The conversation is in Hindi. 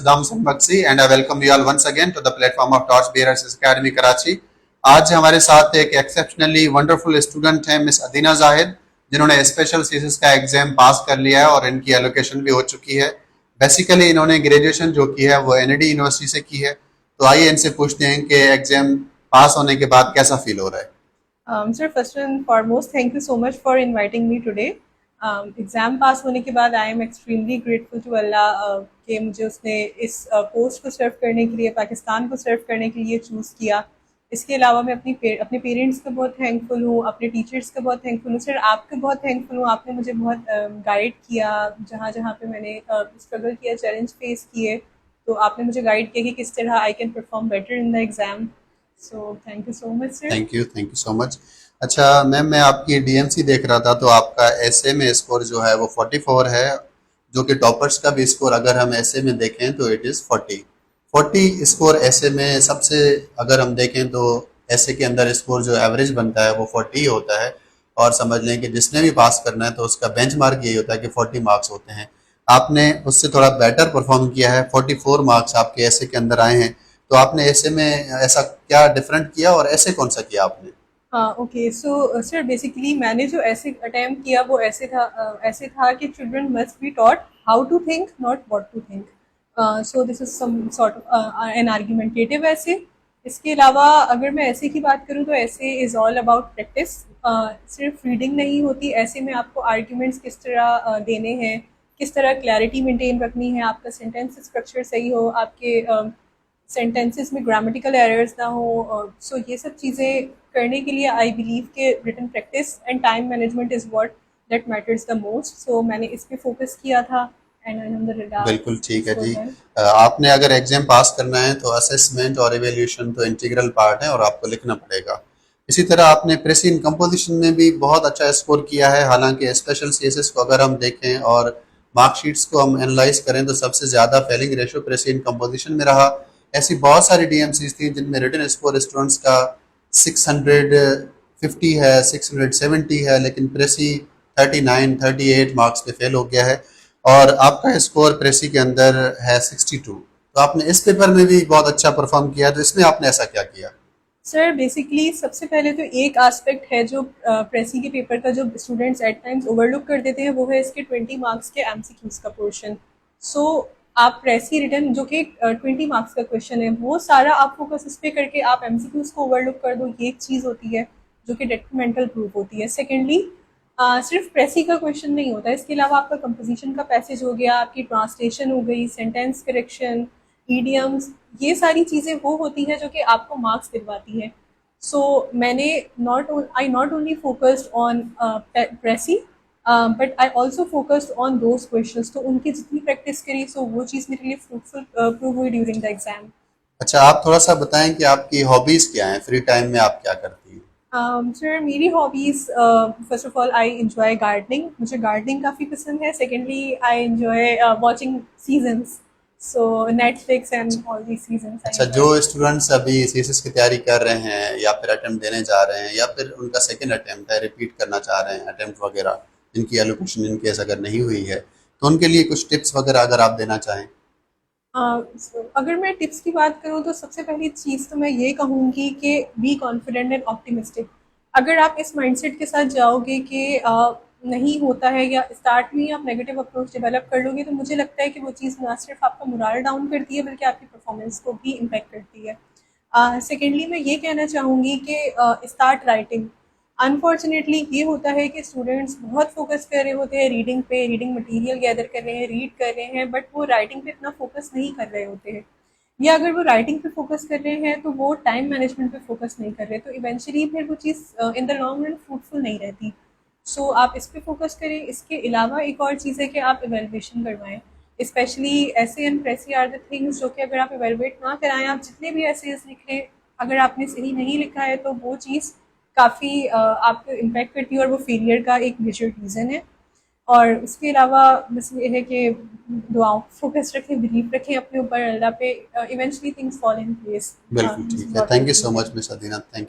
Saddam Sambaksi and I welcome you all once again to the platform of Torchbearers Academy Karachi. आज हमारे साथ एक एक्सेप्शनली वंडरफुल स्टूडेंट हैं मिस अदीना जाहिद, जिन्होंने स्पेशल सीसीस का एग्जाम पास कर लिया है और इनकी एलोकेशन भी हो चुकी है। बेसिकली इन्होंने ग्रेजुएशन जो की है वो एनईडी यूनिवर्सिटी से की है। तो आइए इनसे पूछते हैं कि एग्जाम पास होने के बाद कैसा फील हो रहा है। Sir, first and foremost, thank you so much for inviting me today. Exam pass होने के बाद I am extremely grateful to Allah कि मुझे उसने इस पोस्ट को सर्व करने के लिए, पाकिस्तान को सर्व करने के लिए चूज़ किया। इसके अलावा मैं अपने पेरेंट्स का बहुत थैंकफुल हूँ, अपने टीचर्स का बहुत थैंकफुल हूँ। सर, आपका बहुत थैंकफुल हूँ, आपने मुझे बहुत गाइड किया जहाँ जहाँ पे मैंने स्ट्रगल किया, चैलेंज फेस किए, तो आपने मुझे गाइड किया कि किस तरह I can perform better in the exam. So thank you so much sir. Thank you so much. अच्छा मैम, मैं आपकी डीएमसी देख रहा था तो आपका एसए में स्कोर जो है वो 44 है, जो कि टॉपर्स का भी स्कोर अगर हम एसए में देखें तो इट इज़ 40 स्कोर एसए में सबसे, अगर हम देखें तो एसए के अंदर स्कोर जो एवरेज बनता है वो 40 होता है। और समझ लें कि जिसने भी पास करना है तो उसका बेंचमार्क यही होता है कि 40 मार्क्स होते हैं। आपने उससे थोड़ा बेटर परफॉर्म किया है, 44 मार्क्स आपके एसए के अंदर आए हैं। तो आपने ऐसे में ऐसा क्या डिफरेंट किया और ऐसे कौन सा किया आपने? हाँ, ओके। सो सर, बेसिकली मैंने जो ऐसे अटेम्प्ट किया वो ऐसे था कि children must be taught how to think, not what to think. So this is some sort of an argumentative essay. इसके अलावा अगर मैं ऐसे की बात करूँ तो ऐसे इज़ ऑल अबाउट प्रैक्टिस। सिर्फ रीडिंग नहीं होती, ऐसे में आपको आर्ग्यूमेंट्स किस तरह देने हैं, किस तरह क्लैरिटी मेंटेन रखनी है, आपका सेंटेंस स्ट्रक्चर सही हो, आपके सेंटेंसेस में ग्रामेटिकल एरर्स ना हो। सो ये सब चीज़ें करने के लिए आई बिलीव के written practice and time management is what that matters the most. So मैंने इस पे फोकस किया था एंड अल्हम्दुलिल्लाह बिल्कुल ठीक है स्कोर जी। वेल। आपने अगर एग्जाम पास करना है तो असेसमेंट और इवेल्यूशन तो इंटीग्रल पार्ट है और आपको लिखना पड़ेगा। इसी तरह आपने प्रेसिंग कंपोजिशन में भी बहुत अच्छा स्कोर किया है। हालांकि स्पेशल सीएसएस को अगर हम देखें और मार्कशीट्स को हम एनालाइज करें तो सबसे ज़्यादा फेलिंग रेशो प्रेसिंग कंपोजिशन में रहा। ऐसी बहुत सारी डीएमसीज थी जिनमें रिटन स्कोर स्टूडेंट्स का 650 है, 670 है, लेकिन प्रेसी 39 38 मार्क्स पे फेल हो गया है। और आपका स्कोर प्रेसी के अंदर है 62। तो आपने इस पेपर में भी बहुत अच्छा परफॉर्म किया, तो इसमें आपने ऐसा क्या किया? सर, बेसिकली सबसे पहले तो एक एस्पेक्ट है जो प्रेसी के पेपर का जो स्टूडेंट्स एट टाइम्स ओवरलुक कर देते हैं, वो है इसके 20 मार्क्स के एमसीक्यूज का पोर्शन। सो आप प्रेसी रिटर्न जो कि 20 मार्क्स का क्वेश्चन है, वो सारा आप फोकस इस पे करके आप एमसीक्यूज को ओवरलुक कर दो, ये एक चीज़ होती है जो कि डेट्रीमेंटल प्रूफ होती है। सेकेंडली, सिर्फ प्रेसी का क्वेश्चन नहीं होता, इसके अलावा आपका कंपोजिशन का पैसेज हो गया, आपकी ट्रांसलेशन हो गई, सेंटेंस करेक्शन, ईडियम्स, ये सारी चीज़ें वो होती हैं जो कि आपको मार्क्स दिलवाती हैं। सो मैंने not only focused on precis, but I also focused on those questions. तो उनकी जितनी प्रैक्टिस करी, सो वो चीज़ मेरे लिए फ्रूटफुल प्रूव हुई ड्यूरिंग द एग्जाम। अच्छा, आप थोड़ा सा बताएं कि आपकी हॉबीज क्या हैं, फ्री टाइम में आप क्या करती हैं? सर, मेरी hobbies, first of all I enjoy gardening, मुझे गार्डनिंग काफ़ी पसंद है। Secondly, I enjoy watching seasons, so Netflix and all the seasons I अच्छा, जो इंजॉय। स्टूडेंट्स अभी सीएसएस की तैयारी कर रहे हैं या फिर अटेम्प्ट देने जा रहे हैं या फिर उनका सेकंड अटेम्प्ट है, रिपीट करना चाह रहे हैं अटेम्प्ट वगैरह, जिनकी एलोकेशन इन केस अगर नहीं हुई है, तो उनके लिए कुछ टिप्स वगैरह अगर आप देना चाहें। अगर मैं टिप्स की बात करूँ तो सबसे पहली चीज़ तो मैं ये कहूँगी कि बी कॉन्फिडेंट एंड ऑप्टिमिस्टिक। अगर आप इस माइंडसेट के साथ जाओगे कि नहीं होता है, या स्टार्ट में ही आप नेगेटिव अप्रोच डेवलप कर लोगे, तो मुझे लगता है कि वो चीज़ ना सिर्फ आपका मोरल डाउन करती है बल्कि आपकी परफॉर्मेंस को भी इम्पेक्ट करती है। सेकेंडली, मैं ये कहना चाहूँगी कि स्टार्ट राइटिंग। अनफॉर्चुनेटली ये होता है कि स्टूडेंट्स बहुत फोकस कर रहे होते हैं रीडिंग पे, रीडिंग मटेरियल गैदर कर रहे हैं, रीड कर रहे हैं, बट वो राइटिंग पे इतना फोकस नहीं कर रहे होते हैं। या अगर वो राइटिंग पे फोकस कर रहे हैं तो वो टाइम मैनेजमेंट पे फोकस नहीं कर रहे, तो इवेंचुअली फिर वो चीज़ in the long run fruitful नहीं रहती। सो आप इस पे फोकस करें। इसके अलावा एक और चीज़ है कि आप इवेलुएशन करवाएं। स्पेशली ऐसे एंड प्रेसी आर द थिंग्स जो कि अगर आप इवेलुएट ना कराएं, आप जितने भी ऐसे लिख लें, अगर आपने सही नहीं लिखा है तो वो चीज़ काफ़ी आपको इम्पैक्ट करती है और वो फेलियर का एक मेजर रीज़न है। और उसके अलावा बस ये है कि दुआओं फोकस रखें, बिलीव रखें अपने ऊपर, अल्लाह पे, eventually things fall in place. बिल्कुल दिस ठीक इज है। What I thank you so feel. Much miss Adina, thank you.